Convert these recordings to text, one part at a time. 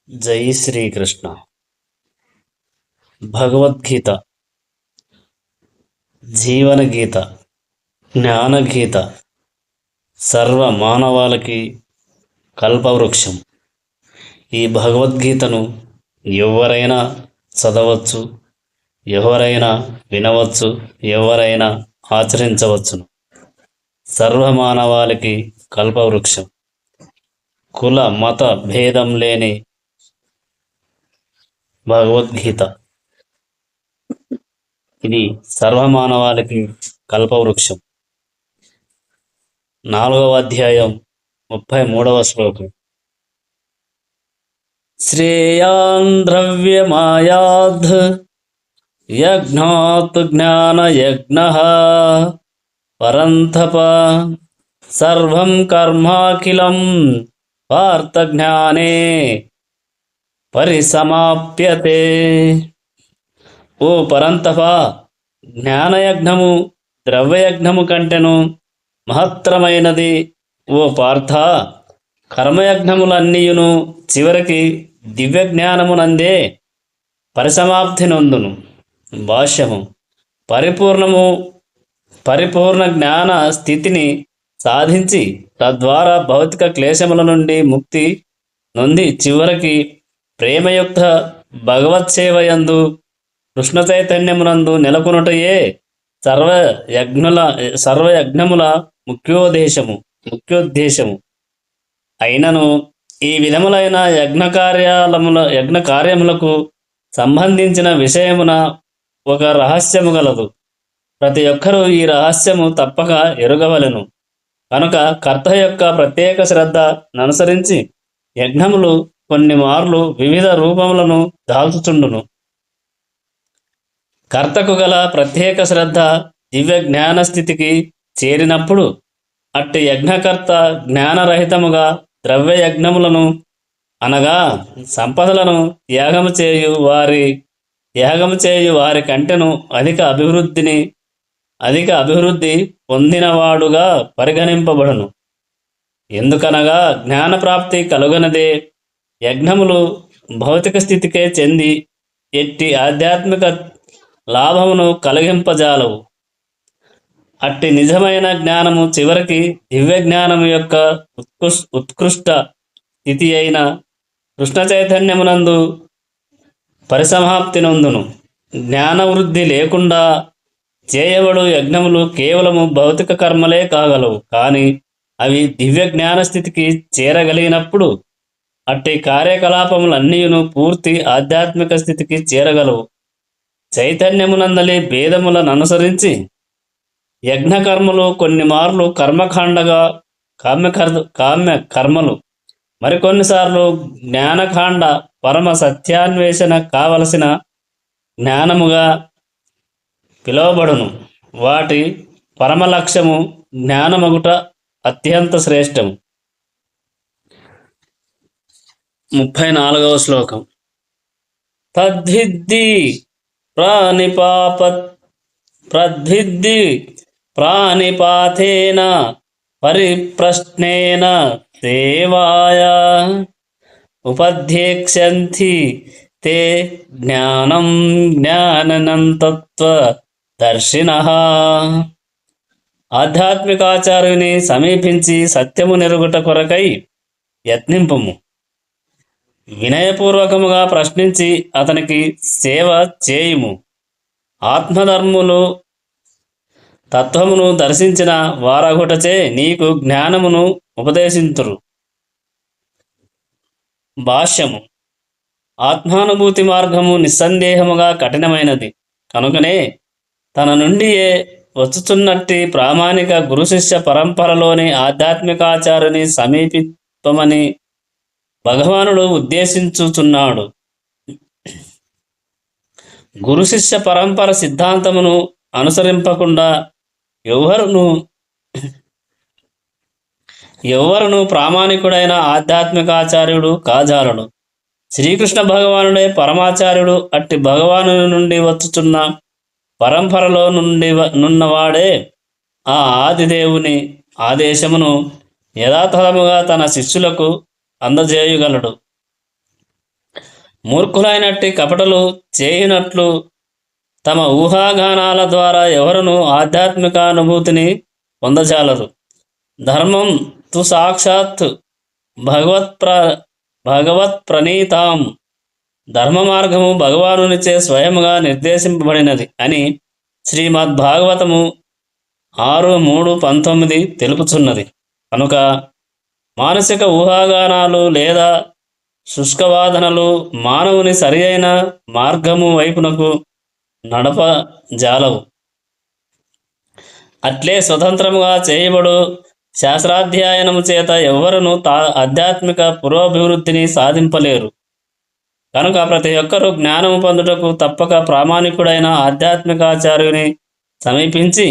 జై శ్రీకృష్ణ. భగవద్గీత జీవన గీత, జ్ఞానగీత, సర్వ మానవాళికి కల్పవృక్షం. ఈ భగవద్గీతను ఎవరైనా చదవచ్చు, ఎవరైనా వినవచ్చు, ఎవరైనా ఆచరించవచ్చును. సర్వ మానవాళికి కల్పవృక్షం. కుల మత భేదం లేని భగవద్గీత ఇది సర్వమానవాళికి కల్పవృక్షం. 4వ అధ్యాయం 33వ శ్లోకం. శ్రేయాన్ ద్రవ్యమాయాద్ యజ్ఞాత్ జ్ఞానయజ్ఞః పరంతప సర్వం కర్మాఖిలం పార్థజ్ఞానే పరిసమాప్యతే. ఓ పరంతప, జ్ఞానయజ్ఞము ద్రవ్యయజ్ఞము కంటెను మహత్తరమైనది. ఓ పార్థ, కర్మయజ్ఞములన్నీయును చివరికి దివ్యజ్ఞానమునందే పరిసమాప్తి నొందును. భాష్యము. పరిపూర్ణ జ్ఞాన స్థితిని సాధించి తద్వారా భౌతిక క్లేశముల నుండి ముక్తి నొంది చివరికి ప్రేమయుక్త భగవత్సేవయందు కృష్ణ చైతన్యమునందు నెలకొనుటయే సర్వయజ్ఞముల ముఖ్యోద్దేశము అయినను ఈ విధములైన యజ్ఞ కార్యములకు సంబంధించిన విషయమున ఒక రహస్యము గలదు. ప్రతి ఒక్కరూ ఈ రహస్యము తప్పక ఎరుగవలెను. కనుక కర్త యొక్క ప్రత్యేక శ్రద్ధ ననుసరించి యజ్ఞములు కొన్ని మార్లు వివిధ రూపములను దాల్చుచుండును. కర్తకు గల ప్రత్యేక శ్రద్ధ దివ్య జ్ఞాన స్థితికి చేరినప్పుడు అట్టి యజ్ఞకర్త జ్ఞానరహితముగా ద్రవ్య యజ్ఞములను అనగా సంపదలను త్యాగము చేయు వారి కంటెను అధిక అభివృద్ధి పొందినవాడుగా పరిగణింపబడును. ఎందుకనగా జ్ఞానప్రాప్తి కలుగనదే యజ్ఞములు భౌతిక స్థితికే చెంది ఎట్టి ఆధ్యాత్మిక లాభమును కలిగింపజాలవు. అట్టి నిజమైన జ్ఞానము చివరికి దివ్య జ్ఞానము యొక్క ఉత్కృష్ట స్థితి అయిన కృష్ణ చైతన్యమునందు పరిసమాప్తి నొందును. జ్ఞానవృద్ధి లేకుండా చేయబడు యజ్ఞములు కేవలము భౌతిక కర్మలే కాగలవు. కానీ అవి దివ్య జ్ఞాన స్థితికి చేరగలిగినప్పుడు అట్టి కార్యకలాపములన్నీయును పూర్తి ఆధ్యాత్మిక స్థితికి చేరగలవు. చైతన్యమునందలి భేదములను అనుసరించి యజ్ఞకర్మలు కొన్ని మార్లు కర్మకాండగా కామ్య కర్మలు, మరికొన్నిసార్లు జ్ఞానకాండ పరమ సత్యాన్వేషణ కావలసిన జ్ఞానముగా పిలువబడును. వాటి పరమ లక్ష్యము జ్ఞానమగుట అత్యంత శ్రేష్టము. 34వ శ్లోకం. తద్విద్ధి ప్రాణిపాతేన పరిప్రశ్నేన సేవాయ ఉపధ్యేక్ష్యంతి తే జ్ఞానం జ్ఞాననంతత్వదర్శినః. ఆధ్యాత్మికాచార్యుని సమీపించి సత్యము నెరుగుట కొరకై యత్నింపుము. వినయపూర్వకముగా ప్రశ్నించి అతనికి సేవ చేయుము. ఆత్మధర్ములు తత్వమును దర్శించిన వారగుటచే నీకు జ్ఞానమును ఉపదేశింతురు. భాష్యము. ఆత్మానుభూతి మార్గము నిస్సందేహముగా కఠినమైనది. కనుకనే తన నుండియే వచ్చుచున్నట్టి ప్రామాణిక గురు శిష్య పరంపరలోని ఆధ్యాత్మికాచార్యుని సమీపింపమని భగవానుడు ఉద్దేశించుచున్నాడు. గురు శిష్య పరంపర సిద్ధాంతమును అనుసరింపకుండా ఎవ్వరును ప్రామాణికుడైన ఆధ్యాత్మికాచార్యుడు కాజాలడు. శ్రీకృష్ణ భగవానుడే పరమాచార్యుడు. అట్టి భగవాను నుండి వచ్చుచున్న పరంపరలో నున్నవాడే ఆ ఆదిదేవుని ఆదేశమును యథాతథముగా తన శిష్యులకు అందజేయగలడు. మూర్ఖులైనట్టి కపటలు చేయునట్లు తమ ఊహాగానాల ద్వారా ఎవరునూ ఆధ్యాత్మిక అనుభూతిని పొందజాలరు. ధర్మం తు సాక్షాత్ భగవత్ భగవత్ప్రణీతాం. ధర్మ మార్గము భగవానునిచే స్వయముగా నిర్దేశింపబడినది అని శ్రీమద్భాగవతము 6:3-19 తెలుపుచున్నది. కనుక మానసిక ఊహాగానాలు లేదా శుష్కవాదనలు మానవుని సరి అయిన మార్గము వైపునకు నడపజాలవు. అట్లే స్వతంత్రముగా చేయబడు శాస్త్రాధ్యయనము చేత ఎవ్వరునూ ఆధ్యాత్మిక పురోభివృద్ధిని సాధింపలేరు. కనుక ప్రతి ఒక్కరూ జ్ఞానము పొందుటకు తప్పక ప్రామాణికుడైన ఆధ్యాత్మికాచార్యుని సమీపించి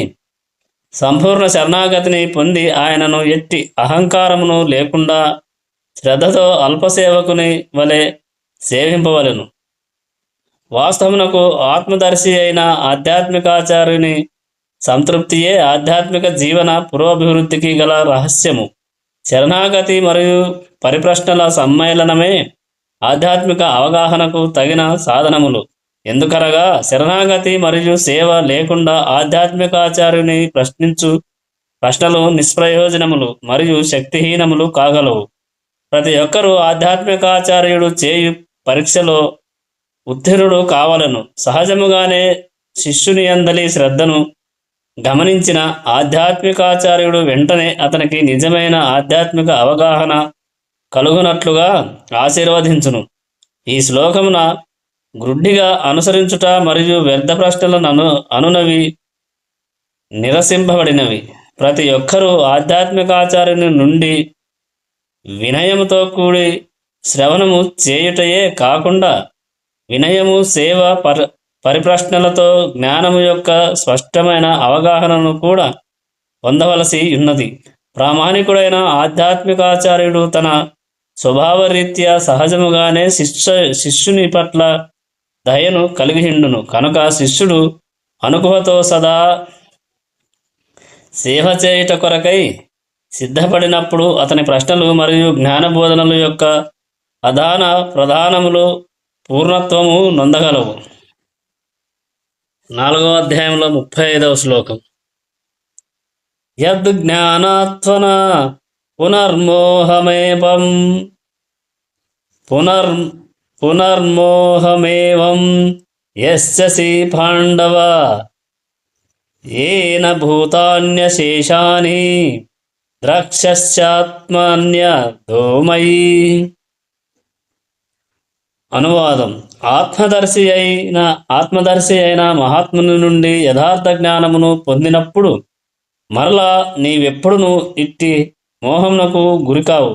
సంపూర్ణ శరణాగతిని పొంది ఆయనను ఎట్టి అహంకారమును లేకుండా శ్రద్ధతో అల్పసేవకుని వలె సేవింపవలెను. వాస్తవమునకు ఆత్మదర్శి అయిన ఆధ్యాత్మికాచార్యుని సంతృప్తియే ఆధ్యాత్మిక జీవన పురోభివృద్ధికి గల రహస్యము. శరణాగతి మరియు పరిప్రశ్నల సమ్మేళనమే ఆధ్యాత్మిక అవగాహనకు తగిన సాధనములు. ఎందుకనగా శరణాగతి మరియు సేవ లేకుండా ఆధ్యాత్మికాచార్యుని ప్రశ్నించు ప్రశ్నలు నిష్ప్రయోజనములు మరియు శక్తిహీనములు కాగలవు. ప్రతి ఒక్కరూ ఆధ్యాత్మికాచార్యుడు చేయు పరీక్షలో ఉత్తీర్ణుడు కావాలను. సహజముగానే శిష్యుని అందలి శ్రద్ధను గమనించిన ఆధ్యాత్మికాచార్యుడు వెంటనే అతనికి నిజమైన ఆధ్యాత్మిక అవగాహన కలుగునట్లుగా ఆశీర్వదించును. ఈ శ్లోకమున గ్రుడ్డిగా అనుసరించుట మరియు వ్యర్థ ప్రశ్నలను అనునవి నిరసింపబడినవి. ప్రతి ఒక్కరూ ఆధ్యాత్మికాచార్యుని నుండి వినయముతో కూడి శ్రవణము చేయుటయే కాకుండా వినయము, సేవ, పరిప్రశ్నలతో జ్ఞానము యొక్క స్పష్టమైన అవగాహనను కూడా పొందవలసి ఉన్నది. ప్రామాణికుడైన ఆధ్యాత్మికాచార్యుడు తన స్వభావరీత్యా సహజముగానే శిష్యుని పట్ల దయను కలిగియుండును. కనుక శిష్యుడు అనుకువతో సదా సేవ చేయుట కొరకై సిద్ధపడినప్పుడు అతని ప్రశ్నలు మరియు జ్ఞానబోధనల యొక్క ప్రధానములు పూర్ణత్వము నొందగలవు. 4వ అధ్యాయంలో 35వ శ్లోకం. యద్ జ్ఞానాత్వన పునర్మోహమేవం యస్య పాండవ ఏన భూతాన్యశేషాని ద్రక్ష్యాత్మన్యధోమయి. అనువాదం. ఆత్మదర్శి అయిన మహాత్ముని నుండి యథార్థ జ్ఞానమును పొందినప్పుడు మరలా నీవెప్పుడును ఇట్టి మోహమునకు గురికావు.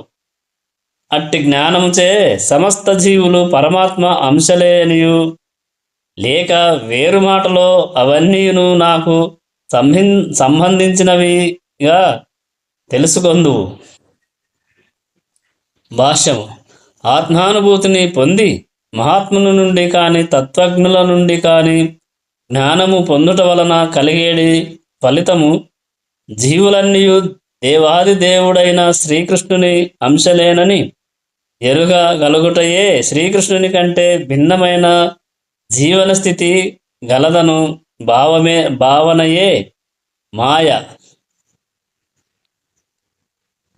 అట్టి జ్ఞానముచే సమస్త జీవులు పరమాత్మ అంశలే అనియు లేక వేరు మాటలో అవన్నీను నాకు సంబంధించినవిగా తెలుసుకొందువు. భాష్యము. ఆత్మానుభూతిని పొంది మహాత్ముల నుండి కానీ తత్వజ్ఞుల నుండి కానీ జ్ఞానము పొందుట వలన కలిగేడి ఫలితము జీవులన్నీయు దేవాది దేవుడైన శ్రీకృష్ణుని అంశలేనని ఎరుగగలుగుటయే. శ్రీకృష్ణుని కంటే భిన్నమైన జీవన స్థితి గలదను భావనయే మాయ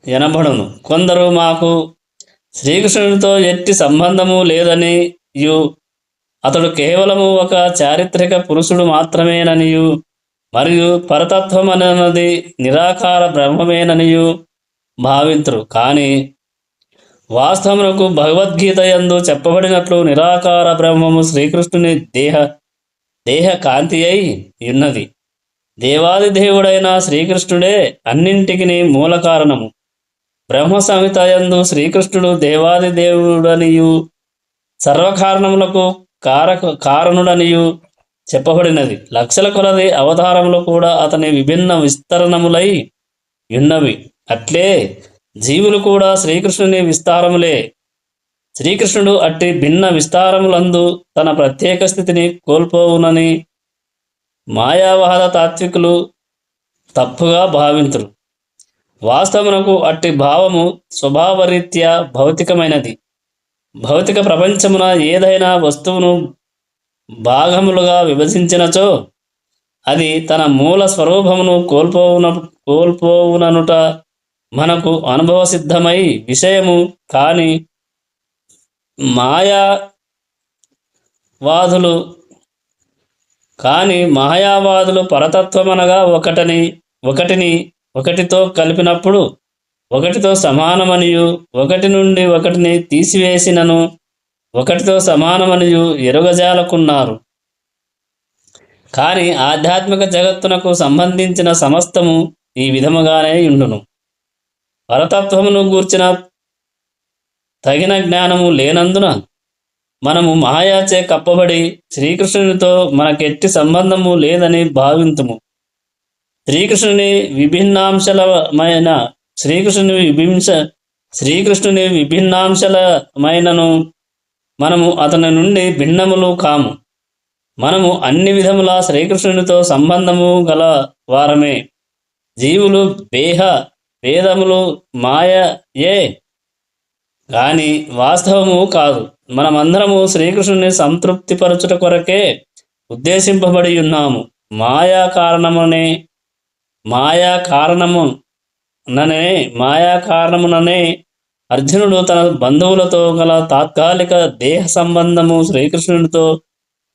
ఎనబడును. కొందరు మాకు శ్రీకృష్ణునితో ఎట్టి సంబంధము లేదనియు అతడు కేవలము ఒక చారిత్రక పురుషుడు మాత్రమేననియు మరియు పరతత్వమన్నది నిరాకార బ్రహ్మమేననియు భావింతురు. కానీ వాస్తవమునకు భగవద్గీత యందు చెప్పబడినట్లు నిరాకార బ్రహ్మము శ్రీకృష్ణుని దేహ కాంతి అయి ఉన్నది. దేవాది దేవుడైన శ్రీకృష్ణుడే అన్నింటికి మూల కారణము. బ్రహ్మ సంహిత యందు శ్రీకృష్ణుడు దేవాది దేవుడనియు సర్వకారణములకు కారణుడనియు చెప్పబడినది. లక్షల కొలది అవతారములు కూడా అతని విభిన్న విస్తరణములై ఉన్నవి. అట్లే జీవులు కూడా శ్రీకృష్ణుని విస్తారములే. శ్రీకృష్ణుడు అట్టి భిన్న విస్తారములందు తన ప్రత్యేక స్థితిని కోల్పోవునని మాయావాద తాత్వికులు తప్పుగా భావింతురు. వాస్తవమునకు అట్టి భావము స్వభావరీత్యా భౌతికమైనది. భౌతిక ప్రపంచమున ఏదైనా వస్తువును భాగములుగా విభజించినచో అది తన మూల స్వరూపమును కోల్పోవుననుట మనకు అనుభవసిద్ధమై విషయము. కాని మాయావాదులు మాయావాదులు పరతత్వమనగా ఒకటిని ఒకటితో కలిపినప్పుడు ఒకటితో సమానమనియు, ఒకటి నుండి ఒకటిని తీసివేసినను ఒకటితో సమానమనియు ఎరుగజాలకున్నారు. కానీ ఆధ్యాత్మిక జగత్తునకు సంబంధించిన సమస్తము ఈ విధముగానే ఉండును. పరతత్వమును గూర్చిన తగిన జ్ఞానము లేనందున మనము మాయాచే కప్పబడి శ్రీకృష్ణునితో మనకెట్టి సంబంధము లేదని భావింతుము. శ్రీకృష్ణుని విభిన్నాంశలమైనను మనము అతని నుండి భిన్నములు కాము. మనము అన్ని విధముల శ్రీకృష్ణునితో సంబంధము గల వారమే. జీవులు భేదములు మాయయే కానీ వాస్తవము కాదు. మనమందరము శ్రీకృష్ణుని సంతృప్తిపరచుట కొరకే ఉద్దేశింపబడి ఉన్నాము. మాయా కారణముననే అర్జునుడు తన బంధువులతో గల తాత్కాలిక దేహ సంబంధము శ్రీకృష్ణునితో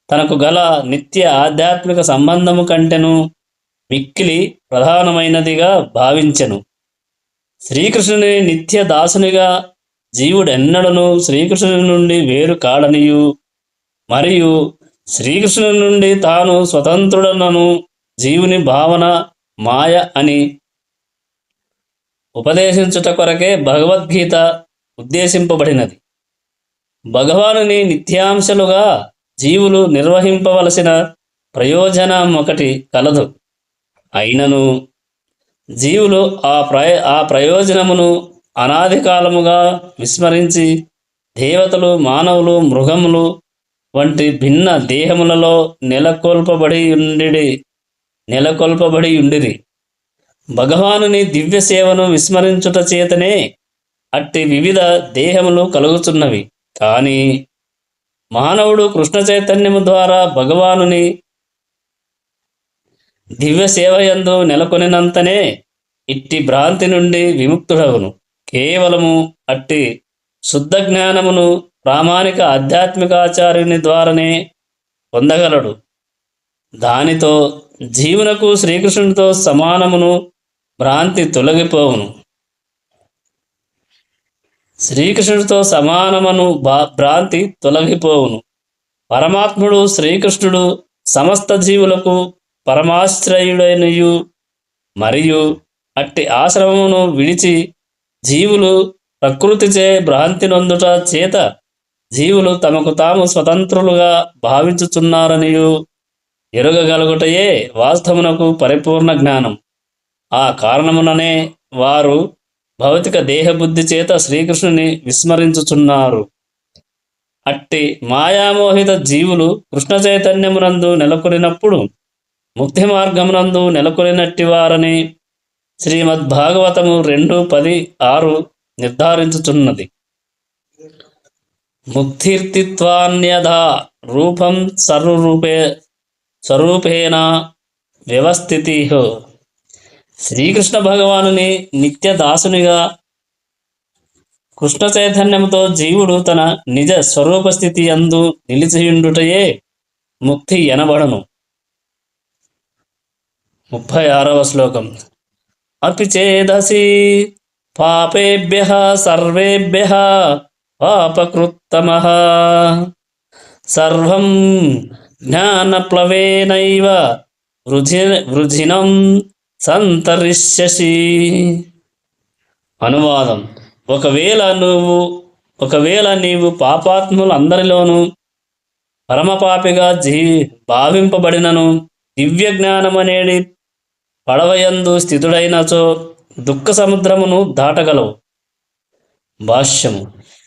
తనకు గల నిత్య ఆధ్యాత్మిక సంబంధము కంటెను మిక్కిలి ప్రధానమైనదిగా భావించెను. శ్రీకృష్ణుని నిత్య దాసునిగా జీవుడెన్నడను శ్రీకృష్ణుని నుండి వేరు కాడనియు, మరియు శ్రీకృష్ణుని నుండి తాను స్వతంత్రుడనను జీవుని భావన మాయ అని ఉపదేశించుట కొరకే భగవద్గీత ఉద్దేశింపబడినది. భగవానుని నిత్యాంశలుగా జీవులు నిర్వహింపవలసిన ప్రయోజనం ఒకటి కలదు. అయినను జీవులు ఆ ప్రయోజనమును అనాది కాలముగా విస్మరించి దేవతలు, మానవులు, మృగములు వంటి భిన్న దేహములలో నెలకొల్పబడి ఉండిరి. భగవానుని దివ్య సేవను విస్మరించుట చేతనే అట్టి వివిధ దేహములు కలుగుతున్నవి. కానీ మానవుడు కృష్ణ చైతన్యము ద్వారా భగవానుని దివ్య సేవయందు నెలకొనినంతనే ఇట్టి భ్రాంతి నుండి విముక్తుడవును. కేవలము అట్టి శుద్ధ జ్ఞానమును ప్రామాణిక ఆధ్యాత్మికాచార్యుని ద్వారానే పొందగలడు. దానితో జీవునకు శ్రీకృష్ణునితో సమానమును భ్రాంతి తొలగిపోవును. శ్రీకృష్ణుడితో సమానమును భ్రాంతి తొలగిపోవును. పరమాత్ముడు శ్రీకృష్ణుడు సమస్త జీవులకు పరమాశ్రయుడైనయు మరియు అట్టి ఆశ్రమమును విడిచి జీవులు ప్రకృతిచే భ్రాంతి నొందుట చేత జీవులు తమకు తాము స్వతంత్రులుగా భావించుచున్నారనియు ఎరుగగలుగుటయే వాస్తవమునకు పరిపూర్ణ జ్ఞానం. ఆ కారణముననే వారు భౌతిక దేహబుద్ధి చేత శ్రీకృష్ణుని విస్మరించుచున్నారు. అట్టి మాయామోహిత జీవులు కృష్ణ చైతన్యమునందు నెలకొనినప్పుడు ముక్తి మార్గమునందు నెలకొనినట్టి వారని శ్రీమద్భాగవతము 2:10-6 నిర్ధారించుచున్నది. ముక్తిర్తిత్వాన్యథా రూపం స్వరూపేణ వ్యవస్థితి. శ్రీకృష్ణ భగవానుని నిత్య దాసునిగా కృష్ణ చైతన్యముతో జీవుడు తన నిజ స్వరూప స్థితి యందు నిలిచియుండుటయే ముక్తి ఎనబడను. 36వ శ్లోకం. అపి చేదసి పాపేభ్యః సర్వేభ్యః పాపకృత్తమః సర్వం జ్ఞానప్లవేనైవ వృజినం సంతరిష్యసి. అనువాదం. ఒకవేళ నీవు పాపాత్ములందరిలోనూ పరమపాపిగా భావింపబడినను దివ్య జ్ఞానమనేది పడవయందు స్థితుడైనచో దుఃఖ సముద్రమును దాటగలవు. భాష్యము.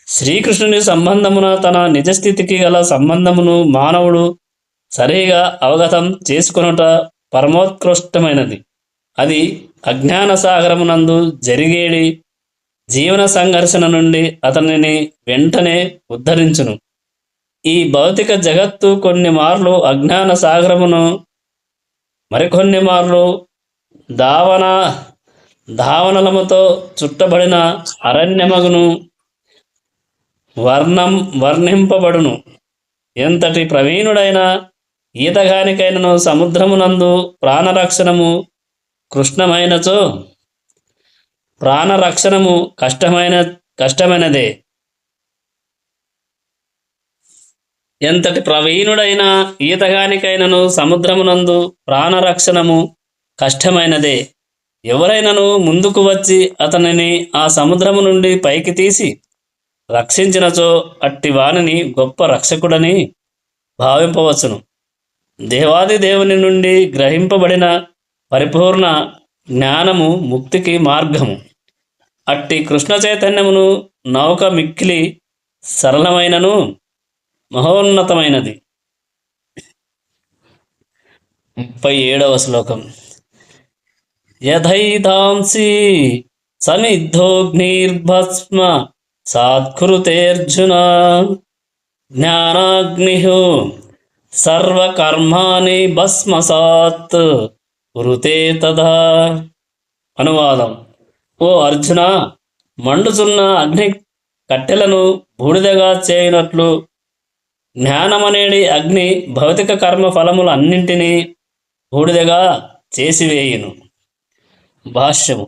శ్రీకృష్ణుని సంబంధమున తన నిజస్థితికి గల సంబంధమును మానవుడు సరిగా అవగతం చేసుకొనుట పరమోత్కృష్టమైనది. అది అజ్ఞాన సాగరమునందు జీవన సంఘర్షణ నుండి అతనిని వెంటనే ఉద్ధరించును. ఈ భౌతిక జగత్తు కొన్ని మార్లు అజ్ఞాన సాగరమును, మరికొన్ని మార్లు దావన దావనలముతో చుట్టబడిన అరణ్యమగును వర్ణింపబడును. ఎంతటి ప్రవీణుడైన ఈతగానికైనను సముద్రమునందు ప్రాణరక్షణము కృష్ణమైనచో ప్రాణరక్షణము కష్టమైనదే. ఎంతటి ప్రవీణుడైన ఈతగానికైనను సముద్రమునందు ప్రాణరక్షణము కష్టమైనదే. ఎవరైనను ముందుకు వచ్చి అతనిని ఆ సముద్రము నుండి పైకి తీసి రక్షించినచో అట్టి వానిని గొప్ప రక్షకుడని భావింపవచ్చును. దేవాది దేవుని నుండి గ్రహింపబడిన పరిపూర్ణ జ్ఞానము ముక్తికి మార్గము. అట్టి కృష్ణ చైతన్యమును నౌక మిక్కిలి సరళమైనను మహోన్నతమైనది. 37వ శ్లోకం. యథైధాంసి సమిద్ధోగ్నిర్భస్మ సాత్కృతేర్జున జ్ఞానాగ్నిః సర్వకర్మాణి భస్మసాత్ కురుతే తథా. అనువాదం. ఓ అర్జున, మండుచున్న అగ్ని కట్టెలను బూడిదగా చేయునట్లు జ్ఞానమనేది అగ్ని భౌతిక కర్మ ఫలములన్నింటినీ బూడిదగా చేసివేయును. భాష్యము.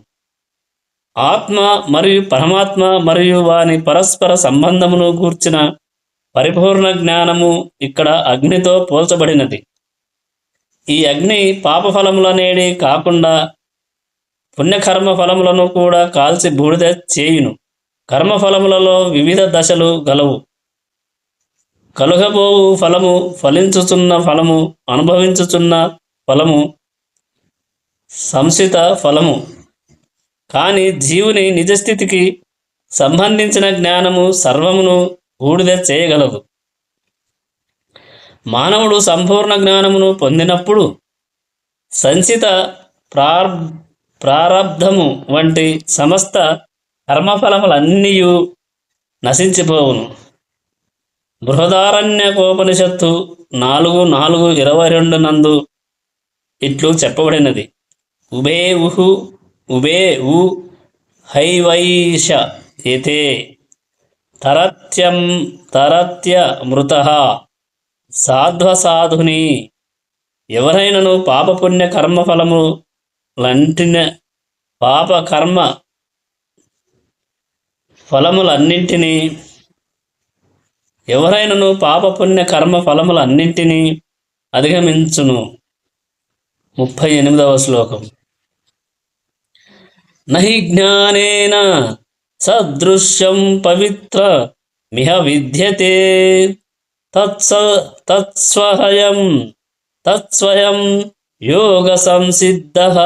ఆత్మ మరియు పరమాత్మ మరియు వాని పరస్పర సంబంధమును గూర్చిన పరిపూర్ణ జ్ఞానము ఇక్కడ అగ్నితో పోల్చబడినది. ఈ అగ్ని పాపఫలములనేది కాకుండా పుణ్యకర్మ ఫలములను కూడా కాల్చి బూడిద చేయును. కర్మఫలములలో వివిధ దశలు గలవు. కలుగబోవు ఫలము, ఫలించుచున్న ఫలము, అనుభవించుచున్న ఫలము, సంసిత ఫలము. కానీ జీవుని నిజస్థితికి సంబంధించిన జ్ఞానము సర్వమును బూడిద చేయగలదు. మానవుడు సంపూర్ణ జ్ఞానమును పొందినప్పుడు సంచిత ప్రారబ్ధము వంటి సమస్త కర్మఫలములన్నీ నశించిపోవును. బృహదారణ్యకోపనిషత్తు 4:4-22 నందు ఇట్లు చెప్పబడినది. ఉభే ఉ హైవైష ఏతే తరత్య మృతః సాధ్వసాధుని. ఎవరైనను పాపపుణ్య కర్మ ఫలములన్నింటినీ అధిగమించును. 38వ శ్లోకం. నహి జ్ఞానేన సదృశ్యం పవిత్ర మిహ విద్యతే తత్స్వయం యోగ సంసిద్ధః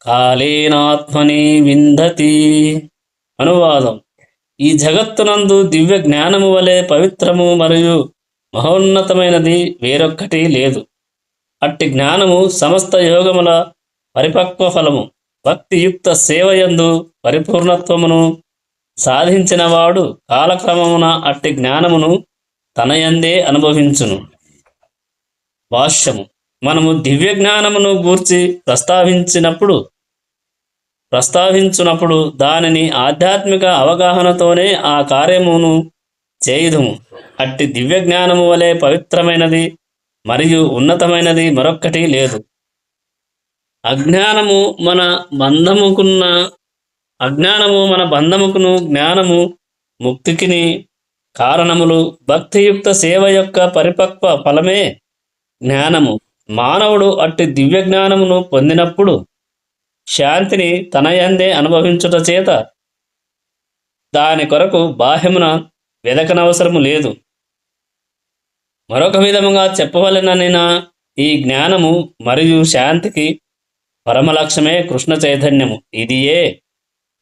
కాలేనాత్మని విందతి. అనువాదం. ఈ జగత్తునందు దివ్య జ్ఞానము వలె పవిత్రము మరియు మహోన్నతమైనది వేరొక్కటి లేదు. అట్టి జ్ఞానము సమస్త యోగముల పరిపక్వ ఫలము. భక్తియుక్త సేవయందు పరిపూర్ణత్వమును సాధించినవాడు కాలక్రమమున అట్టి జ్ఞానమును తనయందే అనుభవించును. భాష్యము. మనము దివ్య జ్ఞానమును గూర్చి ప్రస్తావించునప్పుడు దానిని ఆధ్యాత్మిక అవగాహనతోనే ఆ కార్యమును చేయుదుము. అట్టి దివ్య జ్ఞానము వలె పవిత్రమైనది మరియు ఉన్నతమైనది మరొక్కటి లేదు. అజ్ఞానము మన బంధముకును జ్ఞానము ముక్తికిని కారణములు. భక్తియుక్త సేవ యొక్క పరిపక్వ ఫలమే జ్ఞానము. మానవుడు అట్టి దివ్య జ్ఞానమును పొందినప్పుడు శాంతిని తనయందే అనుభవించుట చేత దాని కొరకు బాహ్యమున వెదకనవసరము లేదు. మరొక విధముగా చెప్పవలెననిన ఈ జ్ఞానము మరియు శాంతికి పరమలక్ష్యమే కృష్ణ చైతన్యము. ఇదియే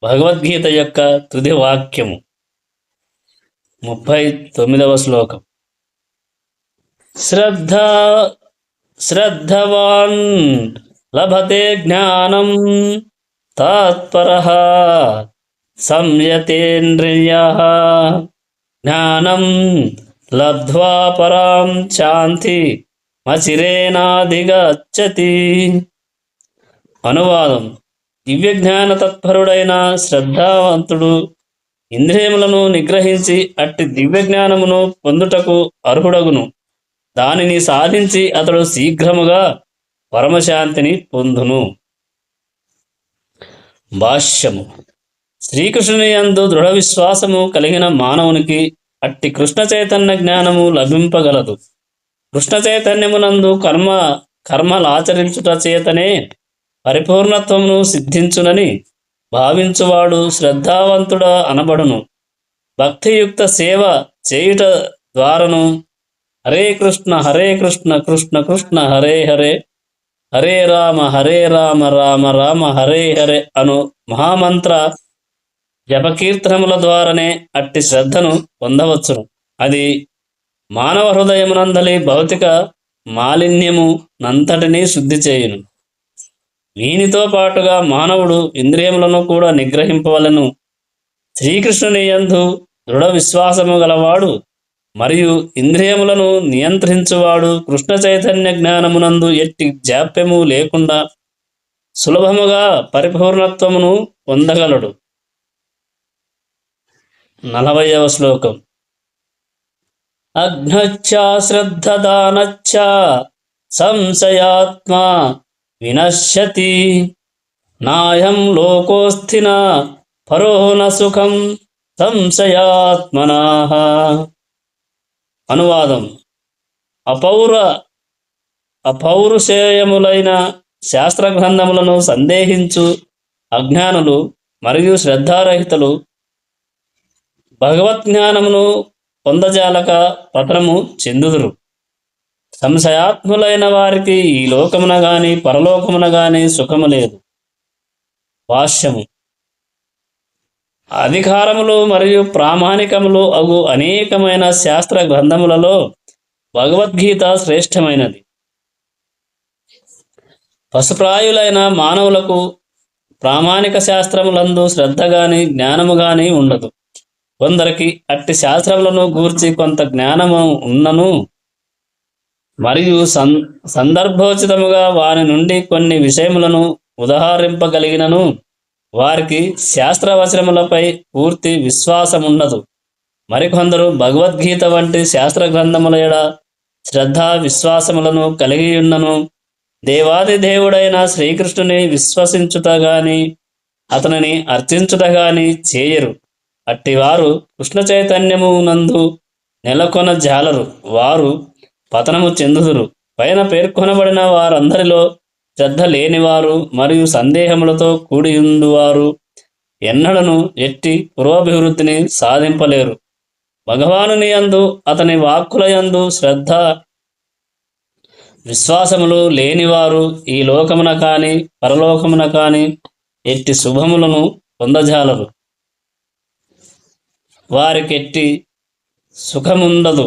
భగవద్గీత యొక్క తుది వాక్యము. 39వ శ్లోకం. శ్రద్ధవాన్ లభతే జ్ఞానం తత్పరః సంయతేంద్రియః జ్ఞానం లబ్ధ్వా పరాం శాంతి మచిరేనాధిగచ్చతి. అనువాదం: దివ్య జ్ఞాన తత్పరుడైన శ్రద్ధావంతుడు ఇంద్రియములను నిగ్రహించి అట్టి దివ్య జ్ఞానమును పొందుటకు అర్హుడగును. దానిని సాధించి అతడు శీఘ్రముగా పరమశాంతిని పొందును. భాష్యము: శ్రీకృష్ణుని యందు దృఢ విశ్వాసము కలిగిన మానవునికి అట్టి కృష్ణ చైతన్య జ్ఞానము లభింపగలదు. కృష్ణ చైతన్యమునందు కర్మలాచరించుట చేతనే పరిపూర్ణత్వమును సిద్ధించునని భావించువాడు శ్రద్ధావంతుడ అనబడును. భక్తియుక్త సేవ చేయుట ద్వారాను హరే కృష్ణ కృష్ణ కృష్ణ హరే హరే, హరే రామ రామ రామ హరే హరే అను మహామంత్ర జపకీర్తనముల ద్వారానే అట్టి శ్రద్ధను పొందవచ్చును. అది మానవ హృదయమునందలి భౌతిక మాలిన్యము నంతటినీ శుద్ధి చేయును. వీనితో పాటుగా మానవుడు ఇంద్రియములను కూడా నిగ్రహింపవలెను. శ్రీకృష్ణుని యందు దృఢ విశ్వాసము గలవాడు మరియు ఇంద్రియములను నియంత్రించువాడు కృష్ణ చైతన్య జ్ఞానమునందు ఎట్టి జాప్యము లేకుండా సులభముగా పరిపూర్ణత్వమును పొందగలడు. 40వ శ్లోకం. అజ్ఞచ్చ శ్రద్ధదానచ్చ సంశయాత్మా వినశ్యతి, నాయం లోకోస్థిన పరో న సుఖం సంశయాత్మనాః. అనువాదం: అపౌరుషేయములైన శాస్త్ర గ్రంథములను సందేహించు అజ్ఞానులు మరియు శ్రద్ధారహితులు భగవద్జ్ఞానమును పొందజాలక పతనము చెందుదురు. సంశయాత్ములైన వారికి ఈ లోకమున గాని పరలోకమున గాని సుఖము లేదు. భాష్యము: అధికారములు మరియు ప్రామాణికములు అగు అనేకమైన శాస్త్ర గ్రంథములలో భగవద్గీత శ్రేష్టమైనది. పశుప్రాయులైన మానవులకు ప్రామాణిక శాస్త్రములందు శ్రద్ధ గాని జ్ఞానము గాని ఉండదు. కొందరికి అట్టి శాస్త్రములను గూర్చి కొంత జ్ఞానము ఉన్నను మరియు సందర్భోచితముగా వారి నుండి కొన్ని విషయములను ఉదహరింపగలిగినను వారికి శాస్త్రవచనములపై పూర్తి విశ్వాసముండదు. మరికొందరు భగవద్గీత వంటి శాస్త్ర గ్రంథముల యెడ శ్రద్ధ విశ్వాసములను కలిగి ఉన్నను దేవాది దేవుడైన శ్రీకృష్ణుని విశ్వసించుట గాని అతనిని అర్చించుట గాని చేయరు. అట్టివారు కృష్ణ చైతన్యము నందు నెలకొన జాలరు. వారు పతనము చెందుదురు. పైన పేర్కొనబడిన వారందరిలో శ్రద్ధ లేనివారు మరియు సందేహములతో కూడియుండువారు ఎన్నడను ఎట్టి పురోభివృద్ధిని సాధింపలేరు. భగవానుని యందు అతని వాక్కుల యందు శ్రద్ధ విశ్వాసములు లేనివారు ఈ లోకమున కాని పరలోకమున కాని ఎట్టి శుభములను పొందజాలరు. వారికెట్టి సుఖముండదు.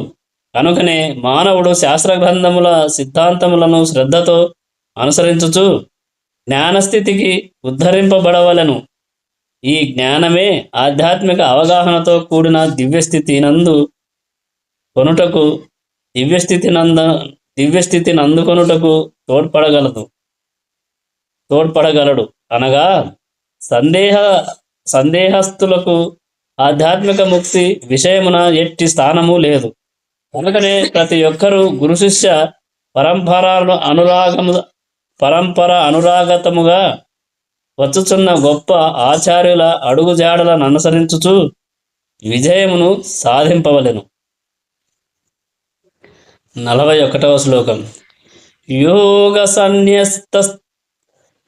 కనుకనే మానవుడు శాస్త్ర గ్రంథముల సిద్ధాంతములను శ్రద్ధతో అనుసరించుచు జ్ఞానస్థితికి ఉద్ధరింపబడవలెను. ఈ జ్ఞానమే ఆధ్యాత్మిక అవగాహనతో కూడిన దివ్యస్థితి నందుకొనుటకు తోడ్పడగలడు. అనగా సందేహస్తులకు ఆధ్యాత్మిక ముక్తి విషయమున ఎట్టి స్థానము లేదు. కనుకనే ప్రతి ఒక్కరూ గురు శిష్య పరంపర అనురాగతముగా వచ్చుచున్న గొప్ప ఆచార్యుల అడుగుజాడలను అనుసరించుచు విజయమును సాధింపవలెను. 41వ శ్లోకం. యోగ సన్యస్త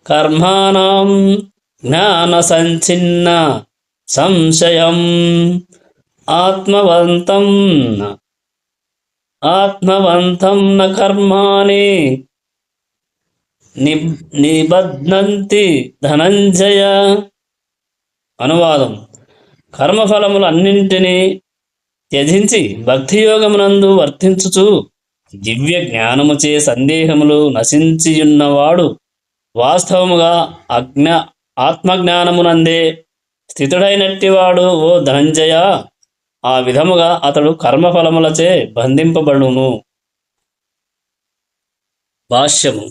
కర్మాణం జ్ఞాన సంచిన్న సంశయం ఆత్మవంతం న కర్మాణి నిబధ్నంతి ధనంజయ. అనువాదం: కర్మఫలములన్నింటినీ త్యజించి భక్తియోగమునందు వర్తించుచు దివ్య జ్ఞానముచే సందేహములు నశించియున్నవాడు వాస్తవముగా ఆత్మజ్ఞానమునందే స్థితుడైనట్టివాడు ఓ ధనంజయ, ఆ విధముగా అతడు కర్మఫలములచే బంధింపబడును. భాష్యము.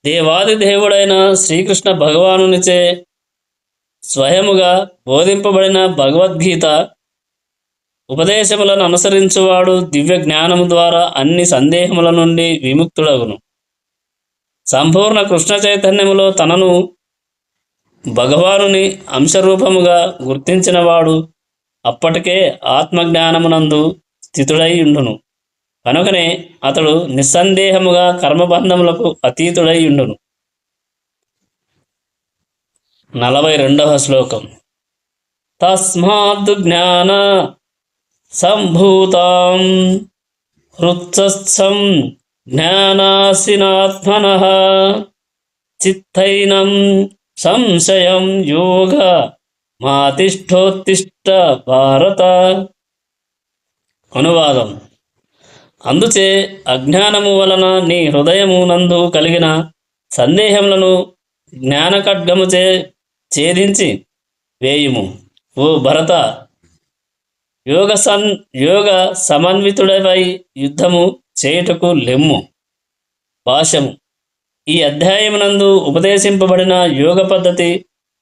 దేవాది దేవుడైన శ్రీకృష్ణ భగవానునిచే స్వయముగా బోధింపబడిన భగవద్గీత ఉపదేశములను అనుసరించువాడు దివ్య జ్ఞానము ద్వారా అన్ని సందేహముల నుండి విముక్తుడగును. సంపూర్ణ కృష్ణ చైతన్యములో తనను భగవానుని అంశరూపముగా గుర్తించినవాడు అప్పటికే ఆత్మజ్ఞానమునందు స్థితుడై ఉండును. కనుకనే అతడు నిస్సందేహముగా కర్మబంధములకు అతీతుడై ఉండును. 42వ శ్లోకం. తస్మాద్ జ్ఞాన సంభూతాం హృత్సత్సం జ్ఞానాసినాత్మనః చిత్తైనం సంశయం యోగ మాతిష్ఠోత్తిష్ట భారత. అనువాదం. అందుచే అజ్ఞానము వలన నీ హృదయము నందు కలిగిన సందేహములను జ్ఞానఖడ్గముచే ఛేదించి వేయుము. ఓ భరత, యోగ సమన్వితుడవై యుద్ధము చేయుటకు లెమ్ము. భాష్యము. ఈ అధ్యాయమునందు ఉపదేశింపబడిన యోగ పద్ధతి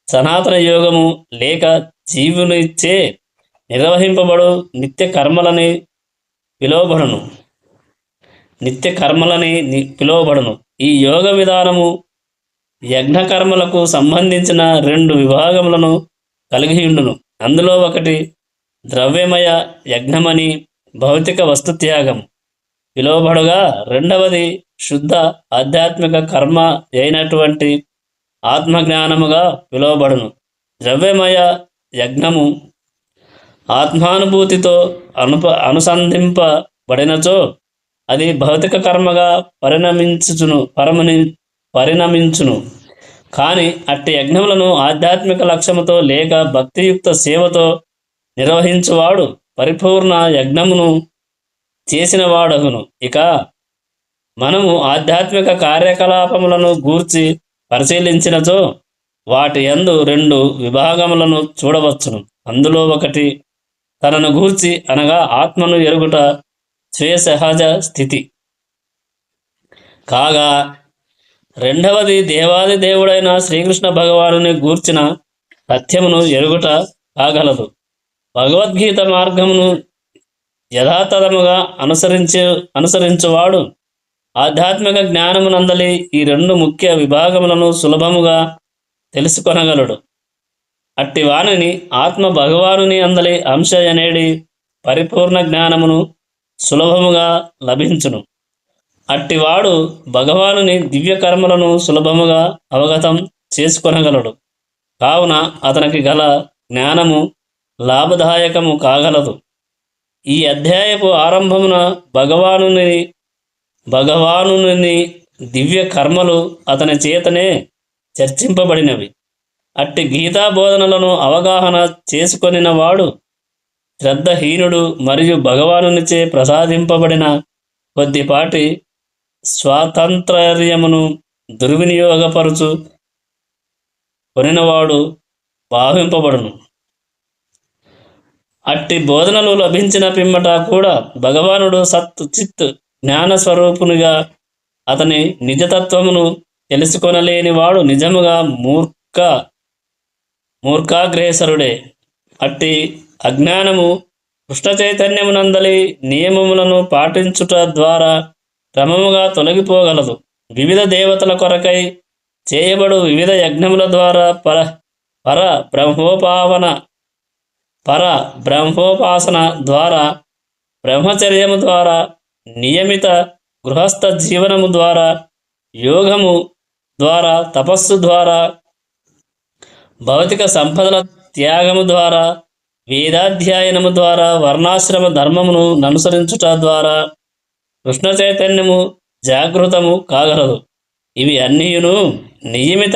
సనాతన యోగము లేక జీవునిచే నిర్వహింపబడు నిత్య కర్మలని పిలువబడును. ఈ యోగ విధానము యజ్ఞకర్మలకు సంబంధించిన 2 విభాగములను కలిగి ఉండును. అందులో ఒకటి ద్రవ్యమయ యజ్ఞమని భౌతిక వస్తుత్యాగం పిలువబడుగా, రెండవది శుద్ధ ఆధ్యాత్మిక కర్మ అయినటువంటి ఆత్మజ్ఞానముగా పిలువబడును. ద్రవ్యమయ యజ్ఞము ఆత్మానుభూతితో అనుసంధింపబడినచో అది భౌతిక కర్మగా పరిణమించును. కానీ అట్టి యజ్ఞములను ఆధ్యాత్మిక లక్ష్యముతో లేక భక్తియుక్త సేవతో నిర్వహించువాడు పరిపూర్ణ యజ్ఞమును చేసినవాడగును. ఇక మనము ఆధ్యాత్మిక కార్యకలాపములను గూర్చి పరిశీలించినచో వాటి యందు 2 విభాగములను చూడవచ్చును. అందులో ఒకటి తనను గూర్చి అనగా ఆత్మను ఎరుగుట స్వసహజ స్థితి కాగా, రెండవది దేవాది దేవుడైన శ్రీకృష్ణ భగవానుని గూర్చిన సత్యమును ఎరుగుట కాగలదు. భగవద్గీత మార్గమును యథాతథముగా అనుసరించువాడు ఆధ్యాత్మిక జ్ఞానమునందలి ఈ 2 ముఖ్య విభాగములను సులభముగా తెలుసుకొనగలడు. అట్టి వానిని ఆత్మ భగవానుని అందలి అంశ అనేడి పరిపూర్ణ జ్ఞానమును సులభముగా లభించును. అట్టివాడు భగవానుని దివ్య కర్మలను సులభముగా అవగతం చేసుకొనగలడు. కావున అతనికి గల జ్ఞానము లాభదాయకము కాగలదు. ఈ అధ్యాయపు ఆరంభమున భగవానుని దివ్య కర్మలు అతని చేతనే చర్చింపబడినవి. అట్టి గీతా బోధనలను అవగాహన చేసుకొనిన వాడు శ్రద్ధహీనుడు మరియు భగవానునిచే ప్రసాదింపబడిన కొద్దిపాటి స్వాతంత్ర్యమును దుర్వినియోగపరుచు కొనినవాడు భావింపబడును. అట్టి బోధనలు లభించిన పిమ్మట కూడా భగవానుడు సత్ చిత్ జ్ఞానస్వరూపునిగా అతని నిజతత్వమును తెలుసుకొనలేని వాడు నిజముగా మూర్ఖాగ్రేసరుడే. అట్టి అజ్ఞానము కృష్ణ చైతన్యమునందలి నియమములను పాటించుట ద్వారా క్రమముగా తొలగిపోగలదు. వివిధ దేవతల కొరకై చేయబడు వివిధ యజ్ఞముల ద్వారా పర బ్రహ్మోపాసన ద్వారా, బ్రహ్మచర్యము ద్వారా, నియమిత గృహస్థ జీవనము ద్వారా, యోగము ద్వారా, తపస్సు ద్వారా, భౌతిక సంపదల త్యాగము ద్వారా, వేదాధ్యయనము ద్వారా, వర్ణాశ్రమ ధర్మమును అనుసరించుట ద్వారా కృష్ణ చైతన్యము జాగృతము కాగలదు. ఇవి అన్నీయును నియమిత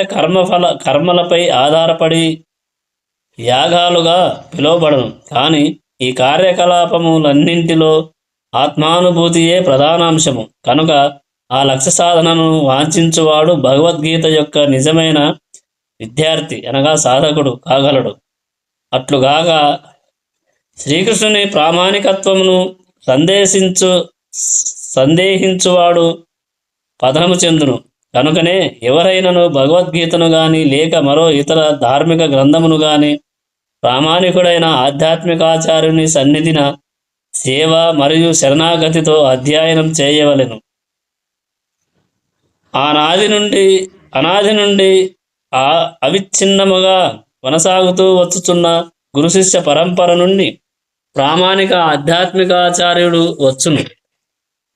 కర్మలపై ఆధారపడి యాగాలుగా పిలువబడను. కానీ ఈ కార్యకలాపములన్నింటిలో ఆత్మానుభూతియే ప్రధానాంశము. కనుక ఆ లక్ష్య సాధనను వాంఛించువాడు భగవద్గీత యొక్క నిజమైన విద్యార్థి అనగా సాధకుడు కాగలడు. అట్లుగాగా శ్రీకృష్ణుని ప్రామాణికత్వమును సందేహించువాడు పతనము చెందును. కనుకనే ఎవరైనను భగవద్గీతను గాని లేక మరో ఇతర ధార్మిక గ్రంథమును గాని ప్రామాణికుడైన ఆధ్యాత్మికాచార్యుని సన్నిధిన సేవ మరియు శరణాగతితో అధ్యయనం చేయవలెను. అనాది నుండి అవిచ్ఛిన్నముగా కొనసాగుతూ వచ్చుచున్న గురు శిష్య పరంపర నుండి ప్రామాణిక ఆధ్యాత్మికాచార్యుడు వచ్చును.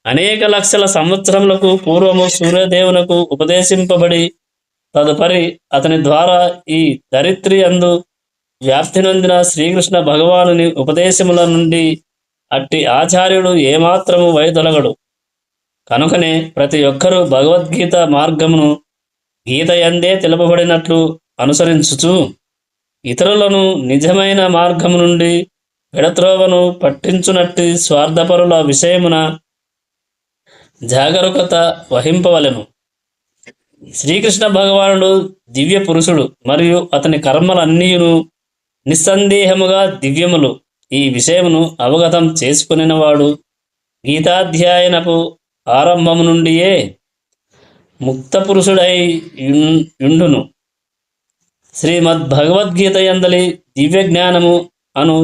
అనేక లక్షల సంవత్సరములకు పూర్వము సూర్యదేవునకు ఉపదేశింపబడి తదుపరి అతని ద్వారా ఈ ధరిత్రి అందు వ్యాప్తి నొందిన శ్రీకృష్ణ భగవానుని ఉపదేశముల నుండి అట్టి ఆచార్యుడు ఏమాత్రము వైదొలగడు. కనుకనే ప్రతి ఒక్కరూ భగవద్గీత మార్గమును గీత యందే తెలుపబడినట్లు అనుసరించుచు ఇతరులను నిజమైన మార్గము నుండి విడత్రోవను పట్టించునట్టి స్వార్థపరుల విషయమున జాగరూకత వహింపవలెను. శ్రీకృష్ణ భగవానుడు దివ్య పురుషుడు మరియు అతని కర్మలన్నీయును నిస్సందేహముగా దివ్యములు. ఈ విషయమును అవగతం చేసుకునినవాడు గీతాధ్యాయనపు ఆరంభము నుండియే ముక్త పురుషుడై యుండును. శ్రీమద్భగవద్గీత యందలి దివ్య జ్ఞానము అను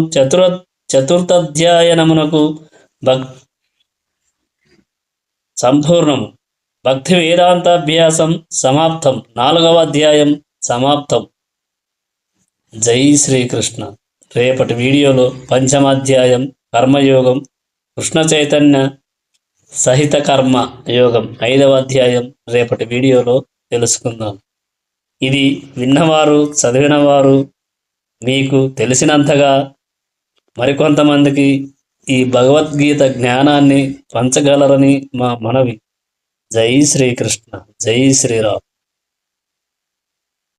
చతుర్థధ్యాయనమునకు సంపూర్ణము. భక్తి వేదాంతాభ్యాసం సమాప్తం. 4వ అధ్యాయం సమాప్తం. జై శ్రీకృష్ణ. రేపటి వీడియోలో 5వ అధ్యాయం కర్మయోగం, కృష్ణ చైతన్య సహిత కర్మ యోగం 5వ అధ్యాయం రేపటి వీడియోలో తెలుసుకుందాం. ఇది విన్నవారు చదివినవారు మీకు తెలిసినంతగా మరికొంతమందికి ఈ భగవద్గీత జ్ఞానాన్ని పంచగలరని మా మనవి. జై శ్రీకృష్ణ. జై శ్రీరామ్.